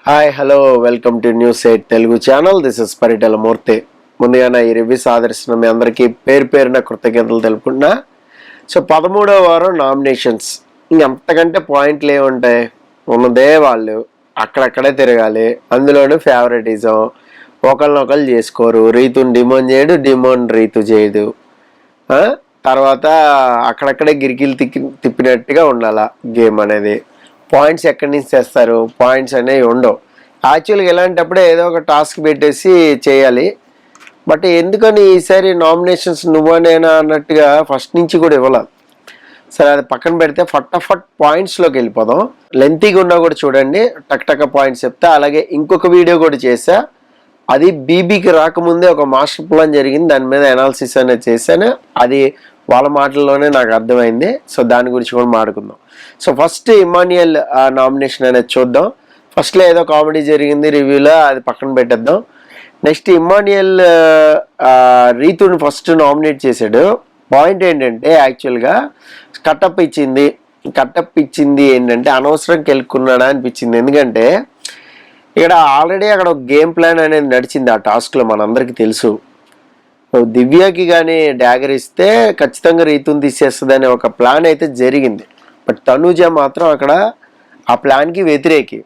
Hi hello welcome to news 8 Telugu channel. This is Paritala Murthy. ముందుగా నా ఈ రివ్యూస్ ఆదరిస్తున్న మీ అందరికీ పేరున కృతజ్ఞతలు తెలుపుకుంటున్నా. సో 13వ వారం నామినేషన్స్. ఇంకంతకంటే పాయింట్లు ఏముంటాయి? ఉన్నదే వాళ్ళు అక్కడక్కడే తిరగాలి. అందులోనూ ఫేవరెటిజం, ఒకళ్ళనొకళ్ళు చేసుకోరు. రీతుని డిమోన్ చేయడు, డిమోన్ రీతు చేయదు. తర్వాత అక్కడక్కడే గిరికీలు తిప్పినట్టుగా ఉండాలా గేమ్ అనేది. పాయింట్స్ ఎక్కడి నుంచి తెస్తారు? పాయింట్స్ అనేవి ఉండవు. యాక్చువల్గా ఇలాంటప్పుడే ఏదో ఒక టాస్క్ పెట్టేసి చేయాలి. బట్ ఎందుకని ఈసారి నామినేషన్స్ నువ్వనేనా అన్నట్టుగా ఫస్ట్ నుంచి కూడా ఇవ్వాలి. సరే, అది పక్కన పెడితే ఫటాఫట్ పాయింట్స్లోకి వెళ్ళిపోదాం. లెంతీగా ఉన్నా కూడా చూడండి, టక్ పాయింట్స్ చెప్తా. అలాగే ఇంకొక వీడియో కూడా చేశా, అది బీబీకి రాకముందే ఒక మాస్టర్ ప్లాన్ జరిగింది, దాని మీద అనాలిసిస్ అనేది చేశాను. అది వాళ్ళ మాటల్లోనే నాకు అర్థమైంది. సో దాని గురించి కూడా మాట్లాడుకుందాం. సో ఫస్ట్ ఇమాన్యుయల్ నామినేషన్ అనేది చూద్దాం. ఫస్ట్లో ఏదో కామెడీ జరిగింది రివ్యూలో, అది పక్కన పెట్టేద్దాం. నెక్స్ట్ ఇమాన్యుయల్ రీతుని ఫస్ట్ నామినేట్ చేశాడు. పాయింట్ ఏంటంటే యాక్చువల్గా కట్టప్ ఇచ్చింది ఏంటంటే అనవసరం కెలుక్కున్నాడా అనిపించింది. ఎందుకంటే ఇక్కడ ఆల్రెడీ అక్కడ ఒక గేమ్ ప్లాన్ అనేది నడిచింది ఆ టాస్క్లో, మనందరికీ తెలుసు. దివ్యకి కానీ డ్యాగర్ ఇస్తే ఖచ్చితంగా రీతుని తీసేస్తుంది అనే ఒక ప్లాన్ అయితే జరిగింది. బట్ తనూజ మాత్రం అక్కడ ఆ ప్లాన్కి వ్యతిరేకి.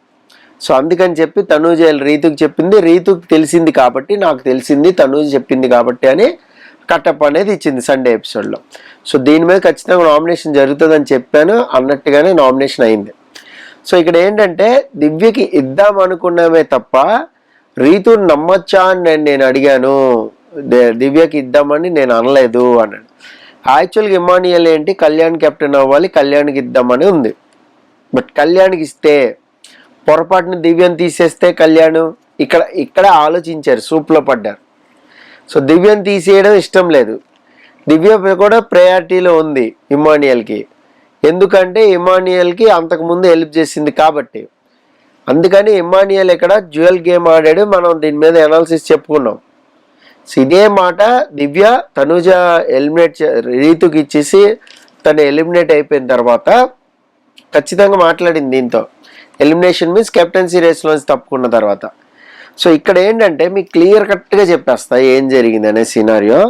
సో అందుకని చెప్పి తనూజ రీతుకి చెప్పింది, రీతుకి తెలిసింది కాబట్టి నాకు తెలిసింది, తనూజ చెప్పింది కాబట్టి అని కట్టప్ అనేది ఇచ్చింది సండే ఎపిసోడ్లో. సో దీని మీద ఖచ్చితంగా నామినేషన్ జరుగుతుందని చెప్పాను, అన్నట్టుగానే నామినేషన్ అయింది. సో ఇక్కడ ఏంటంటే దివ్యకి ఇద్దాం అనుకున్నామే తప్ప రీతుని నమ్మచ్చా అని నేను అడిగాను, దివ్యకి ఇద్దామని నేను అనలేదు అన్నాడు. యాక్చువల్గా ఇమాన్యుయల్ ఏంటి, కళ్యాణ్ కెప్టెన్ అవ్వాలి, కళ్యాణ్కి ఇద్దామని ఉంది. బట్ కళ్యాణ్కి ఇస్తే పొరపాటున దివ్యను తీసేస్తే కళ్యాణ్ ఇక్కడ ఆలోచించారు, సూప్లో పడ్డారు. సో దివ్యను తీసేయడం ఇష్టం లేదు. దివ్య కూడా ప్రయారిటీలో ఉంది ఇమాన్యుయల్కి. ఎందుకంటే ఇమాన్యుయల్కి అంతకుముందు హెల్ప్ చేసింది కాబట్టి. అందుకని ఇమాన్యుయల్ ఇక్కడ జ్యువెల్ గేమ్ ఆడాడు. మనం దీని మీద అనాలిసిస్ చెప్పుకున్నాం. సో ఇదే మాట దివ్య తనూజ రీతుకి ఇచ్చేసి తను ఎలిమినేట్ అయిపోయిన తర్వాత ఖచ్చితంగా మాట్లాడింది దీంతో. ఎలిమినేషన్ మీన్స్ కెప్టెన్సీ రేస్లోంచి తప్పుకున్న తర్వాత. సో ఇక్కడ ఏంటంటే మీకు క్లియర్ కట్గా చెప్పేస్తా ఏం జరిగింది అనే సినారియో.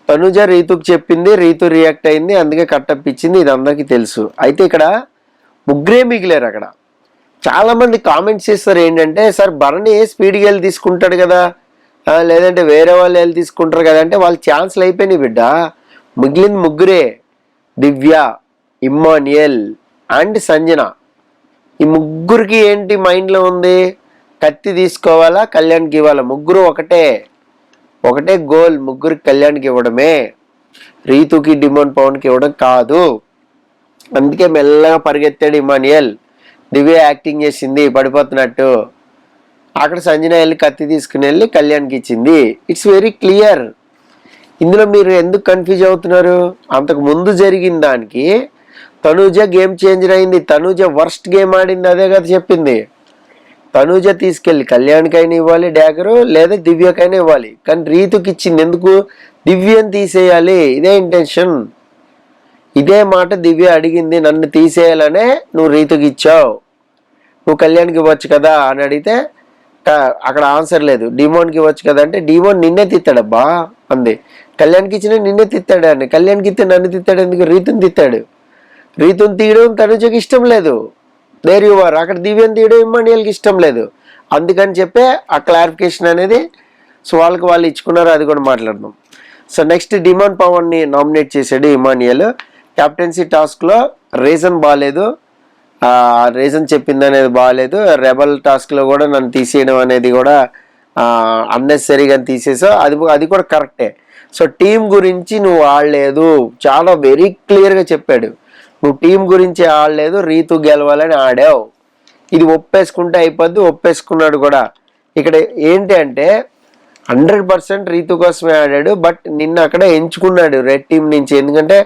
తనూజ రీతుకి చెప్పింది, రీతు రియాక్ట్ అయింది, అందుకే కట్టప్ ఇచ్చింది, ఇది అందరికీ తెలుసు. అయితే ఇక్కడ ముగ్గురే మిగిలేరు. అక్కడ చాలామంది కామెంట్స్ చేస్తారు ఏంటంటే, సార్ భరణి స్పీడ్గా వెళ్ళి తీసుకుంటాడు కదా, లేదంటే వేరే వాళ్ళు వెళ్ళి తీసుకుంటారు కదా అంటే, వాళ్ళ ఛాన్స్లు అయిపోయినాయి బిడ్డ. మిగిలింది ముగ్గురే, దివ్య, ఇమ్మాన్యుయల్ అండ్ సంజన. ఈ ముగ్గురికి ఏంటి మైండ్లో ఉంది, కత్తి తీసుకోవాలా, కళ్యాణ్కి ఇవ్వాలా. ముగ్గురు ఒకటే గోల్, ముగ్గురికి కళ్యాణ్కి ఇవ్వడమే, రీతుకి డిమోన్ పవన్కి ఇవ్వడం కాదు. అందుకే మెల్లగా పరిగెత్తాడు ఇమాన్యుయల్. దివ్య యాక్టింగ్ చేసింది పడిపోతున్నట్టు, అక్కడ సంజన వెళ్ళి కత్తి తీసుకుని వెళ్ళి కళ్యాణ్కి ఇచ్చింది. It's very clear. ఇందులో మీరు ఎందుకు కన్ఫ్యూజ్ అవుతున్నారు? అంతకు ముందు జరిగిన దానికి తనూజ గేమ్ చేంజర్ అయింది, తనూజ వర్స్ట్ గేమ్ ఆడింది, అదే కదా చెప్పింది. తనూజ తీసుకెళ్ళి కళ్యాణ్కైనా ఇవ్వాలి డ్యాగరు, లేదా దివ్యకైనా ఇవ్వాలి. కానీ రీతుకి ఇచ్చింది ఎందుకు? దివ్యని తీసేయాలి, ఇదే ఇంటెన్షన్. ఇదే మాట దివ్య అడిగింది, నన్ను తీసేయాలనే నువ్వు రీతుకి ఇచ్చావు, నువ్వు కళ్యాణ్కి ఇవ్వచ్చు కదా అని అడిగితే అక్కడ ఆన్సర్ లేదు. డిమోన్కి ఇవ్వచ్చు కదా అంటే, డిమోన్ నిన్నే తిత్తాడబ్బా అంది. కళ్యాణ్కి ఇచ్చిన నిన్నే తిత్తాడు అని, కళ్యాణ్కి ఇస్తే నన్ను తిత్తాడు ఎందుకు? రీతుని తిత్తాడు. రీతుని తీయడం తనుజకి ఇష్టం లేదు. There you are. అక్కడ దివ్యని తీయడం ఇమాన్యుయల్కి ఇష్టం లేదు. అందుకని చెప్పే ఆ క్లారిఫికేషన్ అనేది. సో వాళ్ళు ఇచ్చుకున్నారు, అది కూడా మాట్లాడదాం. సో నెక్స్ట్ డిమోన్ పవన్ని నామినేట్ చేశాడు ఇమాన్యుయల్. కెప్టెన్సీ టాస్క్లో రీజన్ బాగాలేదు, రీజన్ చెప్పింది అనేది బాగాలేదు. రెబల్ టాస్క్లో కూడా నన్ను తీసేయడం అనేది కూడా అన్నెసరీగా తీసేసావు, అది కూడా కరెక్టే. సో టీం గురించి నువ్వు ఆడలేదు, చాలా వెరీ క్లియర్గా చెప్పాడు. నువ్వు టీం గురించి ఆడలేదు, రీతు గెలవాలని ఆడావు. ఇది ఒప్పేసుకుంటే అయిపోద్ది, ఒప్పేసుకున్నాడు కూడా. ఇక్కడ ఏంటి అంటే 100% రీతు కోసమే ఆడాడు. బట్ నిన్న అక్కడ ఎంచుకున్నాడు రెడ్ టీం నుంచి, ఎందుకంటే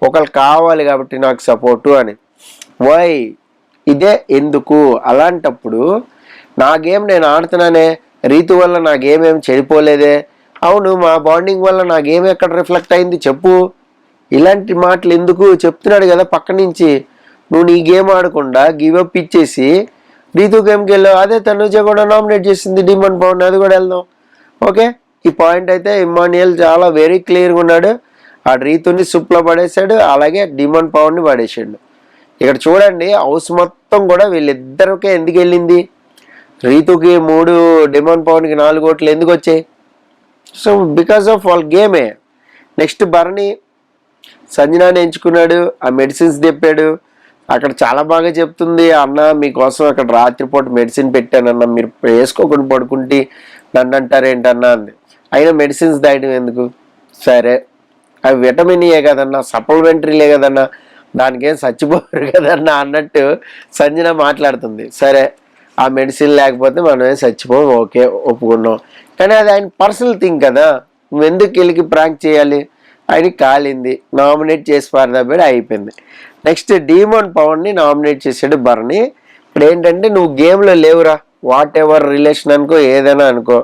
ఒకళ్ళు కావాలి కాబట్టి నాకు సపోర్టు అని. వై? ఇదే ఎందుకు? అలాంటప్పుడు నా గేమ్ నేను ఆడుతున్నానే, రీతు వల్ల నా గేమ్ ఏం చెడిపోలేదే, అవును మా బాండింగ్ వల్ల నా గేమ్ ఎక్కడ రిఫ్లెక్ట్ అయింది చెప్పు. ఇలాంటి మాటలు ఎందుకు చెప్తున్నాడు కదా పక్క నుంచి. నువ్వు నీ గేమ్ ఆడకుండా గివప్ ఇచ్చేసి రీతు గేమ్కి వెళ్ళావు, అదే తనుజ కూడా నామినేట్ చేసింది డిమాండ్ పవన్, అది కూడా వెళ్దాం. ఓకే, ఈ పాయింట్ అయితే ఇమ్మాన్యుయల్ చాలా వెరీ క్లియర్గా ఉన్నాడు. ఆ రీతుని సుప్లో పడేశాడు, అలాగే డిమాండ్ పవన్ని పడేసాడు. ఇక్కడ చూడండి హౌస్ మొత్తం కూడా వీళ్ళిద్దరికే ఎందుకు వెళ్ళింది, రీతుకి 3, డిమాండ్ పవన్కి 4 ఓట్లు ఎందుకు వచ్చాయి? సో బికాస్ ఆఫ్ వాళ్ళ గేమే. నెక్స్ట్ భరణి సంజనాని ఎంచుకున్నాడు, ఆ మెడిసిన్స్ తెప్పాడు. అక్కడ చాలా బాగా చెప్తుంది, అన్న మీకోసం అక్కడ రాత్రిపూట మెడిసిన్ పెట్టానన్న, మీరు వేసుకోకుండా పడుకుంటే నన్ను అంటారేంటన్నా అంది. అయినా మెడిసిన్స్ దాయడం ఎందుకు? సరే అవి విటమిన్ ఏ కదన్నా, సప్లిమెంటరీలే కదన్నా, దానికేం చచ్చిపోరు కదన్నా అన్నట్టు సంజన మాట్లాడుతుంది. సరే ఆ మెడిసిన్ లేకపోతే మనమే చచ్చిపోం, ఓకే ఒప్పుకున్నాం. కానీ అది ఆయన పర్సనల్ థింగ్ కదా, నువ్వు ఎందుకు వెళ్ళి ప్రాంక్ చేయాలి? ఆయనకి కాలింది, నామినేట్ చేసి పారదబ్బడి అయిపోయింది. నెక్స్ట్ డిమాండ్ పవన్ని నామినేట్ చేసాడు భరణి. ఇక్కడ ఏంటంటే నువ్వు గేమ్లో లేవురా, వాట్ ఎవర్ రిలేషన్ అనుకో, ఏదైనా అనుకో,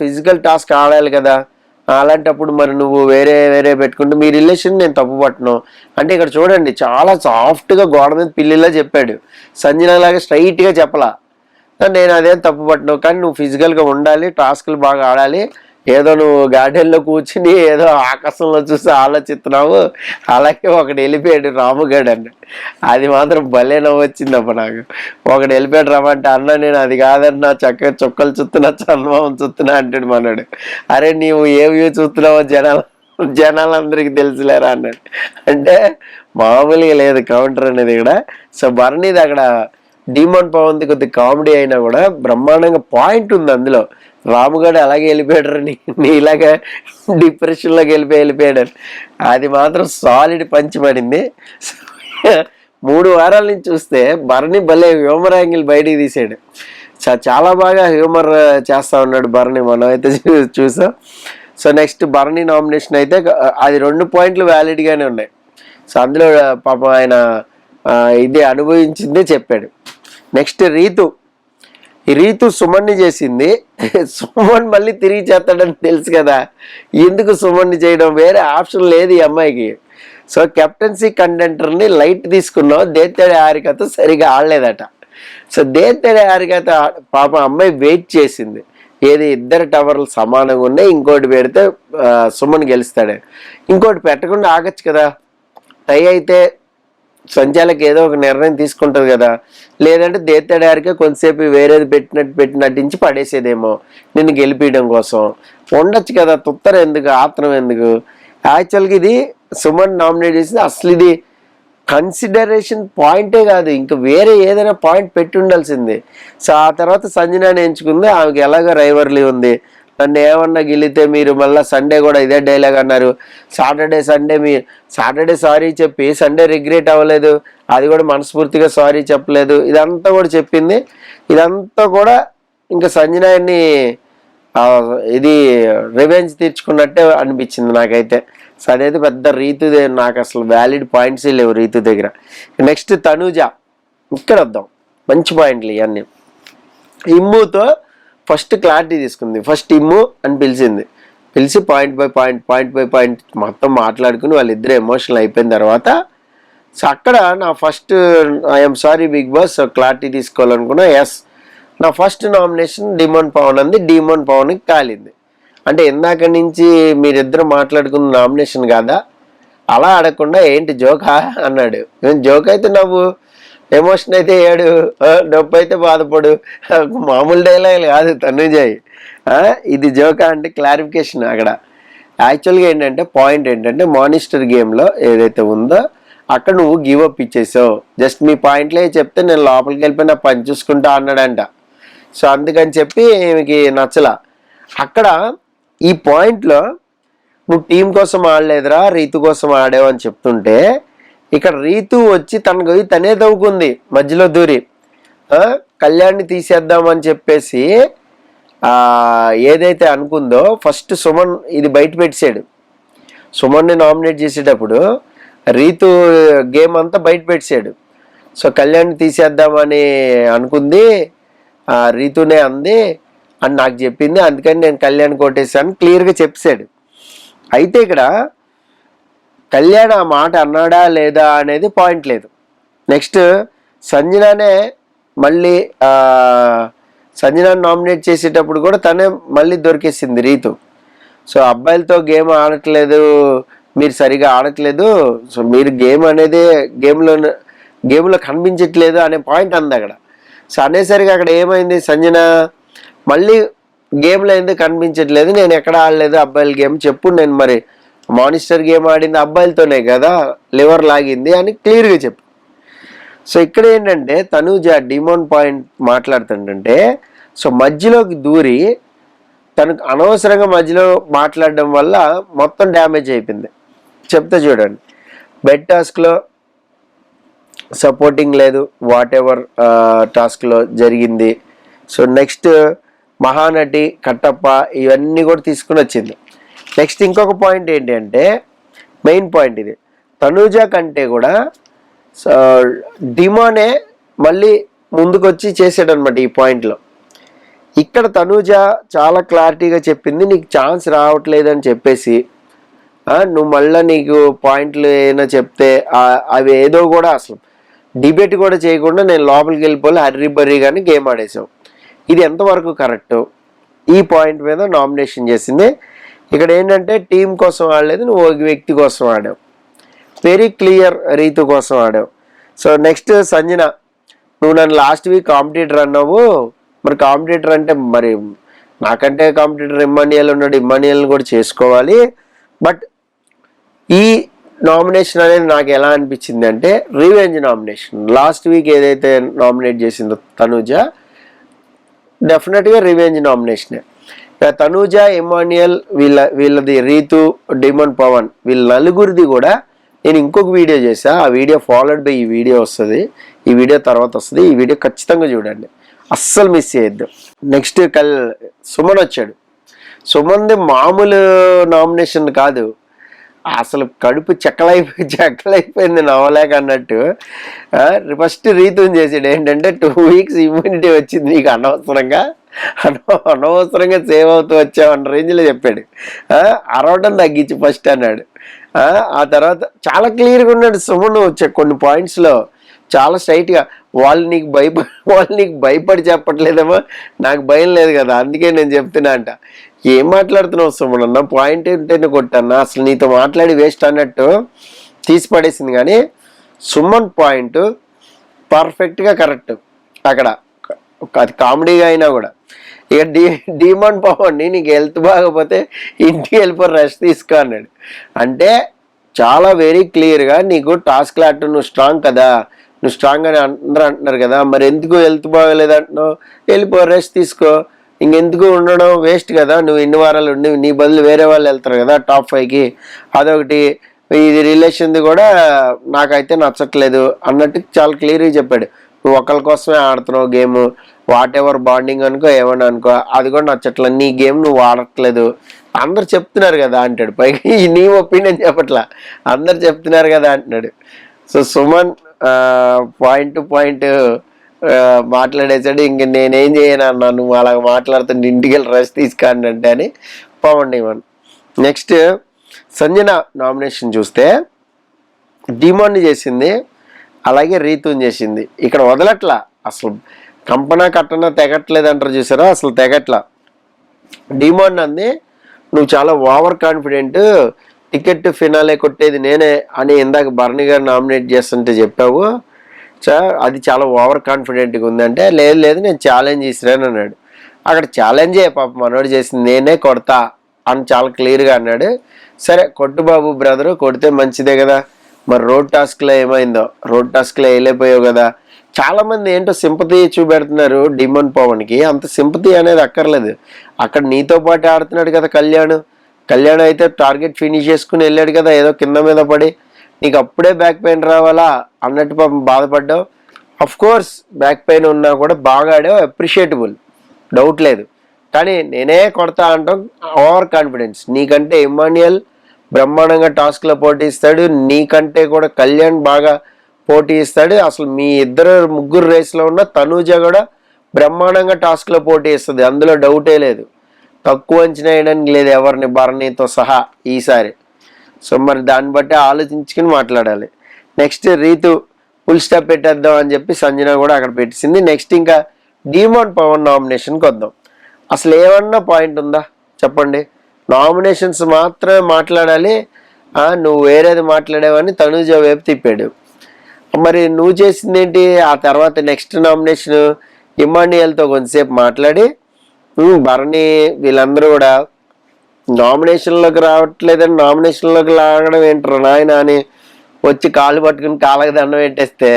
ఫిజికల్ టాస్క్ ఆడాలి కదా, అలాంటప్పుడు మరి నువ్వు వేరే వేరే పెట్టుకుంటే మీ రిలేషన్ నేను తప్పు పట్టను అంటే. ఇక్కడ చూడండి చాలా సాఫ్ట్గా గోడ మీద పిల్లిలా చెప్పాడు, సంజన లాగా స్ట్రైట్గా చెప్పలా. నేను అదేం తప్పు పట్టను, కానీ నువ్వు ఫిజికల్గా ఉండాలి, టాస్క్లు బాగా ఆడాలి. ఏదో నువ్వు గార్డెన్లో కూర్చుని ఏదో ఆకాశంలో చూసి ఆలోచిస్తున్నావు, అలాగే ఒకడు వెళ్ళిపోయాడు రాముగాడు అన్న. అది మాత్రం భలే నవ్వొచ్చిందప్ప నాకు. ఒకడు వెళ్ళిపోయాడు రమ్మంటే, అన్న నేను అది కాదన్నా చక్కగా చుక్కలు చూస్తున్నా, చందమామం చూస్తున్నా అంటాడు మనోడు. అరే నీవు ఏ వ్యూ చూస్తున్నావో జనాలందరికీ తెలుసులేరా అన్నాడు. అంటే మామూలుగా లేదు కౌంటర్ అనేది ఇక్కడ. సో భరణిది అక్కడ డిమాండ్ పవన్ది కొద్ది కామెడీ అయినా కూడా బ్రహ్మాండంగా పాయింట్ ఉంది అందులో. రాముగాడు అలాగే వెళ్ళిపోయాడు, నీలాగా డిప్రెషన్లోకి వెళ్ళిపోయాడు. అది మాత్రం సాలిడ్ పంచి పడింది. 3 వారాల నుంచి చూస్తే భరణి భలే హ్యూమర్ యాంగిల్ బయటికి తీసాడు. చాలా బాగా హ్యూమర్ చేస్తా ఉన్నాడు భరణి, మనం అయితే చూసాం. సో నెక్స్ట్ భరణి నామినేషన్ అయితే అది 2 పాయింట్లు వ్యాలిడ్గానే ఉన్నాయి. సో అందులో పాపం ఆయన ఇది అనుభవించిందే చెప్పాడు. నెక్స్ట్ రీతు సుమన్ని చేసింది, సుమన్ మళ్ళీ తిరిగి చేస్తాడని తెలుసు కదా, ఎందుకు సుమన్ని చేయడం, వేరే ఆప్షన్ లేదు ఈ అమ్మాయికి. సో కెప్టెన్సీ కంటెంటర్ని లైట్ తీసుకున్నావు, దేత్తడి హారికతో సరిగా ఆడలేదట. సో దేత్తడి హారికత పాప అమ్మాయి వెయిట్ చేసింది, ఏది 2 టవర్లు సమానంగా ఉన్నాయి, ఇంకోటి పెడితే సుమన్ గెలుస్తాడు, ఇంకోటి పెట్టకుండా ఆగచ్చు కదా. టై అయితే సంచాలకి ఏదో ఒక నిర్ణయం తీసుకుంటుంది కదా, లేదంటే దేత్తడారికే కొంతసేపు వేరేది పెట్టినట్టించి పడేసేదేమో నిన్ను గెలిపించడం కోసం. ఉండొచ్చు కదా, తుత్తర ఎందుకు, ఆత్రం ఎందుకు? యాక్చువల్గా ఇది సుమన్ నామినేట్ చేసింది, అసలు ఇది కన్సిడరేషన్ పాయింటే కాదు, ఇంకా వేరే ఏదైనా పాయింట్ పెట్టి ఉండాల్సింది. సో ఆ తర్వాత సంజనాని ఎంచుకుంది, ఆమెకి ఎలాగో రైవర్లీ ఉంది. నన్ను ఏమన్నా గెలితే మీరు మళ్ళీ సండే కూడా ఇదే డైలాగ్ అన్నారు, సాటర్డే సారీ చెప్పి సండే రిగ్రెట్ అవ్వలేదు, అది కూడా మనస్ఫూర్తిగా సారీ చెప్పలేదు, ఇదంతా కూడా చెప్పింది. ఇదంతా కూడా ఇంకా సంజనాన్ని ఇది రివెంజ్ తీర్చుకున్నట్టే అనిపించింది నాకైతే. సో అదైతే పెద్ద రీతు, నాకు అసలు వ్యాలిడ్ పాయింట్స్ లేవు రీతు దగ్గర. నెక్స్ట్ తనూజ, ఇక్కడ వద్దాం, మంచి పాయింట్లు ఇవన్నీ. ఇమ్ముతో ఫస్ట్ క్లారిటీ తీసుకుంది, ఫస్ట్ ఇమ్ము అని పిలిచి పాయింట్ బై పాయింట్ మొత్తం మాట్లాడుకుని వాళ్ళిద్దరు ఎమోషనల్ అయిపోయిన తర్వాత, సో అక్కడ నా first I'm sorry Bigg Boss clarity తీసుకోవాలనుకున్నా. ఎస్, నా ఫస్ట్ నామినేషన్ డిమాండ్ పవన్ అంది, డిమాండ్ పవన్కి కాలింది. అంటే ఇందాక నుంచి మీరిద్దరు మాట్లాడుకున్న నామినేషన్ కాదా, అలా అడగకుండా ఏంటి జోకా అన్నాడు. జోక్ అయితే నవ్వు, ఎమోషన్ అయితే ఏడు, నొప్పి అయితే బాధపడు, మామూలు డైలాగులు కాదు తనుజాయి. ఇది జోకా అంటే క్లారిఫికేషన్ అక్కడ. యాక్చువల్గా ఏంటంటే పాయింట్ ఏంటంటే మానిస్టర్ గేమ్లో ఏదైతే ఉందో అక్కడ నువ్వు గివ్ అప్ ఇచ్చేసావు, జస్ట్ మీ పాయింట్లే చెప్తే నేను లోపలికి వెళ్ళిపోయి నా పని చూసుకుంటా అన్నాడంట. సో అందుకని చెప్పి ఈమెకి నచ్చలా. అక్కడ ఈ పాయింట్లో నువ్వు టీం కోసం ఆడలేదురా, రీతు కోసం ఆడావు అని చెప్తుంటే, ఇక్కడ రీతు వచ్చి తనే తవ్వుకుంది మధ్యలో దూరి, కళ్యాణ్ని తీసేద్దామని చెప్పేసి ఏదైతే అనుకుందో ఫస్ట్ సుమన్ ఇది బయట పెట్టాడు. సుమన్ని నామినేట్ చేసేటప్పుడు రీతు గేమ్ అంతా బయట పెట్టాడు. సో కళ్యాణ్ని తీసేద్దామని అనుకుంది, రీతునే అంది అని నాకు చెప్పింది, అందుకని నేను కళ్యాణ్ కొట్టేశాను క్లియర్గా చెప్పాడు. అయితే ఇక్కడ కళ్యాణ్ ఆ మాట అన్నాడా లేదా అనేది పాయింట్ లేదు. నెక్స్ట్ సంజనానే మళ్ళీ సంజన నామినేట్ చేసేటప్పుడు కూడా తనే మళ్ళీ దొరికేసింది రీతు. సో అబ్బాయిలతో గేమ్ ఆడట్లేదు, మీరు సరిగా ఆడట్లేదు, సో మీరు గేమ్ అనేది గేమ్లో కనిపించట్లేదు అనే పాయింట్ అంది అక్కడ. సో అనేసరికి అక్కడ ఏమైంది, సంజన మళ్ళీ గేమ్లో ఎందుకు కనిపించట్లేదు, నేను ఎక్కడ ఆడలేదు అబ్బాయిల గేమ్ చెప్పు, నేను మరి మానిస్టర్ గేమ్ ఆడింది అబ్బాయిలతోనే కదా, లివర్ లాగింది అని క్లియర్గా చెప్పు. సో ఇక్కడ ఏంటంటే తనూజ డిమోన్ పాయింట్ మాట్లాడుతుంటే సో మధ్యలోకి దూరి తనకు అనవసరంగా మధ్యలో మాట్లాడడం వల్ల మొత్తం డ్యామేజ్ అయిపోయింది. చెప్తా చూడండి, బెడ్ టాస్క్లో సపోర్టింగ్ లేదు, వాట్ ఎవర్ టాస్క్లో జరిగింది. సో నెక్స్ట్ మహానటి కట్టప్ప ఇవన్నీ కూడా తీసుకుని వచ్చింది. నెక్స్ట్ ఇంకొక పాయింట్ ఏంటి అంటే మెయిన్ పాయింట్ ఇది, తనూజ కంటే కూడా డిమోనే మళ్ళీ ముందుకొచ్చి చేసాడనమాట ఈ పాయింట్లో. ఇక్కడ తనూజ చాలా క్లారిటీగా చెప్పింది, నీకు ఛాన్స్ రావట్లేదని చెప్పేసి నువ్వు మళ్ళీ నీకు పాయింట్లు ఏమైనా చెప్తే అవి ఏదో కూడా అసలు డిబేట్ కూడా చేయకుండా నేను లోపలికి వెళ్ళిపోయి హర్రీ కానీ గేమ్ ఆడేసావు, ఇది ఎంతవరకు కరెక్టు? ఈ పాయింట్ మీద నామినేషన్ చేసింది. ఇక్కడ ఏంటంటే టీం కోసం ఆడలేదు, నువ్వు ఒక వ్యక్తి కోసం ఆడావు, వెరీ క్లియర్ రీతు కోసం ఆడావు. సో నెక్స్ట్ సంజన, నువ్వు నన్ను లాస్ట్ వీక్ కాంపిటీటర్ అన్నావు, మరి కాంపిటీటర్ అంటే మరి నాకంటే కాంపిటీటర్ ఇమ్మాన్యుయల్ ఉన్నాడు, ఇమ్మాన్యుయల్ని కూడా చేసుకోవాలి. బట్ ఈ నామినేషన్ అనేది నాకు ఎలా అనిపించింది అంటే రివెంజ్ నామినేషన్. లాస్ట్ వీక్ ఏదైతే నామినేట్ చేసిందో తనూజ, డెఫినెట్గా రివెంజ్ నామినేషనే. తనూజ, ఇమ్మాన్యుయల్ వీళ్ళది రీతు, డిమోన్ పవన్ వీళ్ళ నలుగురిది కూడా నేను ఇంకొక వీడియో చేశా, ఆ వీడియో ఫాలోడ్ బై ఈ వీడియో వస్తుంది, ఈ వీడియో తర్వాత వస్తుంది, ఈ వీడియో ఖచ్చితంగా చూడండి, అస్సలు మిస్ చేయొద్దు. నెక్స్ట్ సుమన్ వచ్చాడు. సుమన్ది మామూలు నామినేషన్ కాదు, అసలు కడుపు చెక్కలైపోయింది నవ్వలేక అన్నట్టు. ఫస్ట్ రీతుని చేసాడు ఏంటంటే 2 weeks ఇమ్యూనిటీ వచ్చింది నీకు, అనవసరంగా సేవ్ అవుతూ వచ్చావన్న రేంజ్లో చెప్పాడు. అరవడం తగ్గించి ఫస్ట్ అన్నాడు. ఆ తర్వాత చాలా క్లియర్గా ఉన్నాడు సుమన్ వచ్చే కొన్ని పాయింట్స్లో, చాలా స్ట్రైట్గా. వాళ్ళు నీకు భయపడి చెప్పట్లేదేమో, నాకు భయం లేదు కదా అందుకే నేను చెప్తున్నా అంట. ఏం మాట్లాడుతున్నావు సుమన్ అన్న, పాయింట్ ఏంటంటే కొట్టన్నా, అసలు నీతో మాట్లాడి వేస్ట్ అన్నట్టు తీసి పడేసింది. కానీ సుమన్ పాయింట్ పర్ఫెక్ట్గా కరెక్ట్ అక్కడ, అది కామెడీగా అయినా కూడా. ఇక డిమోన్ పవన్ని నీకు హెల్త్ బాగపోతే ఇంటికి వెళ్ళిపోయి రెస్ట్ తీసుకో అన్నాడు. అంటే చాలా వెరీ క్లియర్గా నీకు టాస్క్ ఆట నువ్వు స్ట్రాంగ్ కదా, నువ్వు స్ట్రాంగ్ అని అందరూ అంటున్నారు కదా, మరి ఎందుకు హెల్త్ బాగోలేదు అంటున్నావు, వెళ్ళిపో రెస్ట్ తీసుకో, ఇంకెందుకు ఉండడం వేస్ట్ కదా, నువ్వు ఇన్ని వారాలు ఉండి నీ బదులు వేరే వాళ్ళు వెళ్తారు కదా టాప్ 5కి, అదొకటి. ఇది రిలేషన్ది కూడా నాకైతే నచ్చట్లేదు అన్నట్టు చాలా క్లియర్గా చెప్పాడు. నువ్వు ఒకరి కోసమే ఆడుతున్నావు గేమ్, వాట్ ఎవర్ బాండింగ్ అనుకో ఏమన్నా అనుకో, అది కూడా నచ్చట్లేదు, నీ గేమ్ నువ్వు ఆడట్లేదు, అందరు చెప్తున్నారు కదా అంటాడు. పైకి నీ ఒపీనియన్ చెప్పట్లా, అందరు చెప్తున్నారు కదా అంటున్నాడు. So Suman point to point మాట్లాడేసాడు. ఇంక నేనేం చేయను అన్నా, నువ్వు అలా మాట్లాడుతుంటే ఇంటికి వెళ్ళి రెస్ట్ తీసుకోండి అని Pawan demon. Next Sanjana nomination చూస్తే డిమోన్ని చేసింది, అలాగే రీతుని చేసింది. ఇక్కడ వదలట్లా, అసలు కంపన కట్టన తెగట్లేదు అంటారు చూసారా, అసలు తెగట్లా. డిమోన్ అంది, నువ్వు చాలా ఓవర్ కాన్ఫిడెంట్, టికెట్ ఫినాలే కొట్టేది నేనే అని ఇందాక భరణి గారు నామినేట్ చేస్తుంటే చెప్పావు, అది చాలా ఓవర్ కాన్ఫిడెంట్గా ఉందంటే, లేదు నేను ఛాలెంజ్ ఇసిరాను అన్నాడు. అక్కడ ఛాలెంజే పాప మనోడు చేసింది, నేనే కొడతా అని చాలా క్లియర్గా అన్నాడు. సరే కొట్టు బాబు బ్రదరు, కొడితే మంచిదే కదా. మరి రోడ్ టాస్క్లో ఏమైందో, రోడ్ టాస్క్లో వేయలేకపోయావు కదా. చాలామంది ఏంటో సింపతి చూపెడుతున్నారు డిమోన్ పవన్కి, అంత సింపతి అనేది అక్కర్లేదు. అక్కడ నీతో పాటు ఆడుతున్నాడు కదా కళ్యాణ్ అయితే టార్గెట్ ఫినిష్ చేసుకుని వెళ్ళాడు కదా, ఏదో కింద మీద పడి నీకు అప్పుడే బ్యాక్ పెయిన్ రావాలా అన్నట్టు పాపం బాధపడ్డావు. అఫ్ కోర్స్ బ్యాక్ పెయిన్ ఉన్నా కూడా బాగా ఆడావు, అప్రిషియేటబుల్, డౌట్ లేదు. కానీ నేనే కొడతా అంటాం ఓవర్ కాన్ఫిడెన్స్. నీకంటే ఇమ్మాన్యుయల్ బ్రహ్మాండంగా టాస్క్లో పోటీ ఇస్తాడు, నీకంటే కూడా కళ్యాణ్ బాగా పోటీ ఇస్తాడు. అసలు మీ ముగ్గురు రేస్లో ఉన్న తనూజ కూడా బ్రహ్మాండంగా టాస్క్లో పోటీ ఇస్తుంది, అందులో డౌటే లేదు. తక్కువ అంచనా వేయడానికి లేదు ఎవరిని, భరణితో సహా ఈసారి. సో మరి దాన్ని బట్టి ఆలోచించుకుని మాట్లాడాలి. నెక్స్ట్ రీతు ఫుల్ స్టాప్ పెట్టేద్దాం అని చెప్పి సంజన కూడా అక్కడ పెట్టేసింది. నెక్స్ట్ ఇంకా డిమాండ్ పవన్ నామినేషన్కి వద్దాం. అసలు ఏమన్నా పాయింట్ ఉందా చెప్పండి? నామినేషన్స్ మాత్రమే మాట్లాడాలి, నువ్వు వేరేది మాట్లాడేవని తనూజ వైపు తిప్పాడు. మరి నువ్వు చేసింది ఏంటి? ఆ తర్వాత నెక్స్ట్ నామినేషన్ ఇమాన్యుయల్తో కొంతసేపు మాట్లాడి భరణి వీళ్ళందరూ కూడా నామినేషన్లోకి రావట్లేదని నామినేషన్లోకి లాగడం ఏంటారు నాయన అని వచ్చి కాళ్ళు పట్టుకుని కాళ్ళకి దండం పెట్టేస్తే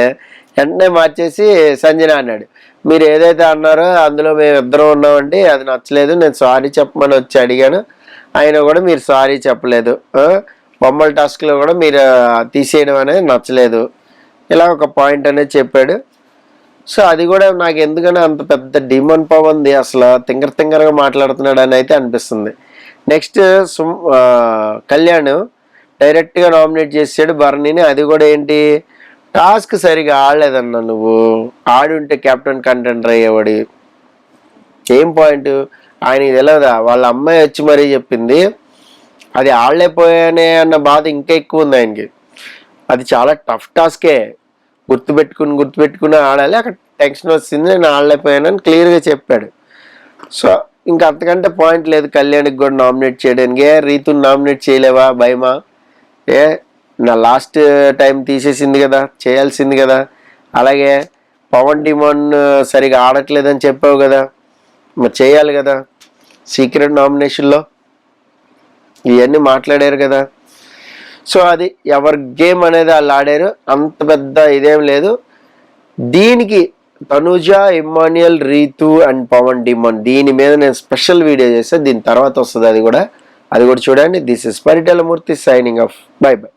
వెంటనే మార్చేసి సంజన అన్నాడు, మీరు ఏదైతే అన్నారో అందులో మేము ఇద్దరం ఉన్నామండి, అది నచ్చలేదు, నేను సారీ చెప్పమని వచ్చి అడిగాను, అయినా కూడా మీరు సారీ చెప్పలేదు, బొమ్మల టాస్క్లో కూడా మీరు తీసేయడం అనేది నచ్చలేదు, ఇలా ఒక పాయింట్ అనేది చెప్పాడు. సో అది కూడా నాకు ఎందుకని అంత పెద్ద డిమాండ్ పవన్ది అసలు తింగరగా మాట్లాడుతున్నాడు అని అయితే అనిపిస్తుంది. నెక్స్ట్ కళ్యాణ్ డైరెక్ట్గా నామినేట్ చేసాడు భరణిని. అది కూడా ఏంటి, టాస్క్ సరిగా ఆడలేదన్నా, నువ్వు ఆడుంటే కెప్టెన్ కంటెండర్ అయ్యేవాడి. ఏం పాయింట్ ఆయనకి తెలియదా? వాళ్ళ అమ్మాయి వచ్చి మరీ చెప్పింది, అది ఆడలేకపోయానే అన్న బాధ ఇంకా ఎక్కువ ఉంది ఆయనకి. అది చాలా టఫ్ టాస్కే, గుర్తుపెట్టుకుని ఆడాలి, అక్కడ టెన్షన్ వచ్చింది, నేను ఆడలేకపోయానని క్లియర్గా చెప్పాడు. సో ఇంకా అంతకంటే పాయింట్ లేదు కళ్యాణ్కి కూడా నామినేట్ చేయడానికి. రీతుని నామినేట్ చేయలేవా భయమా? నా లాస్ట్ టైం తీసేసింది కదా, చేయాల్సింది కదా. అలాగే పవన్ డిమాండ్ సరిగా ఆడట్లేదని చెప్పావు కదా, మరి చేయాలి కదా. సీక్రెట్ నామినేషన్లో ఇవన్నీ మాట్లాడారు కదా. సో అది ఎవరి గేమ్ అనేది వాళ్ళు ఆడారు, అంత పెద్ద ఇదేం లేదు. దీనికి తనుజ, ఇమాన్యుయల్, రీతు అండ్ పవన్ డిమాండ్ దీని మీద నేను స్పెషల్ వీడియో చేస్తే దీని తర్వాత వస్తుంది, అది కూడా చూడండి. This is Paritala Murthy signing off. By by.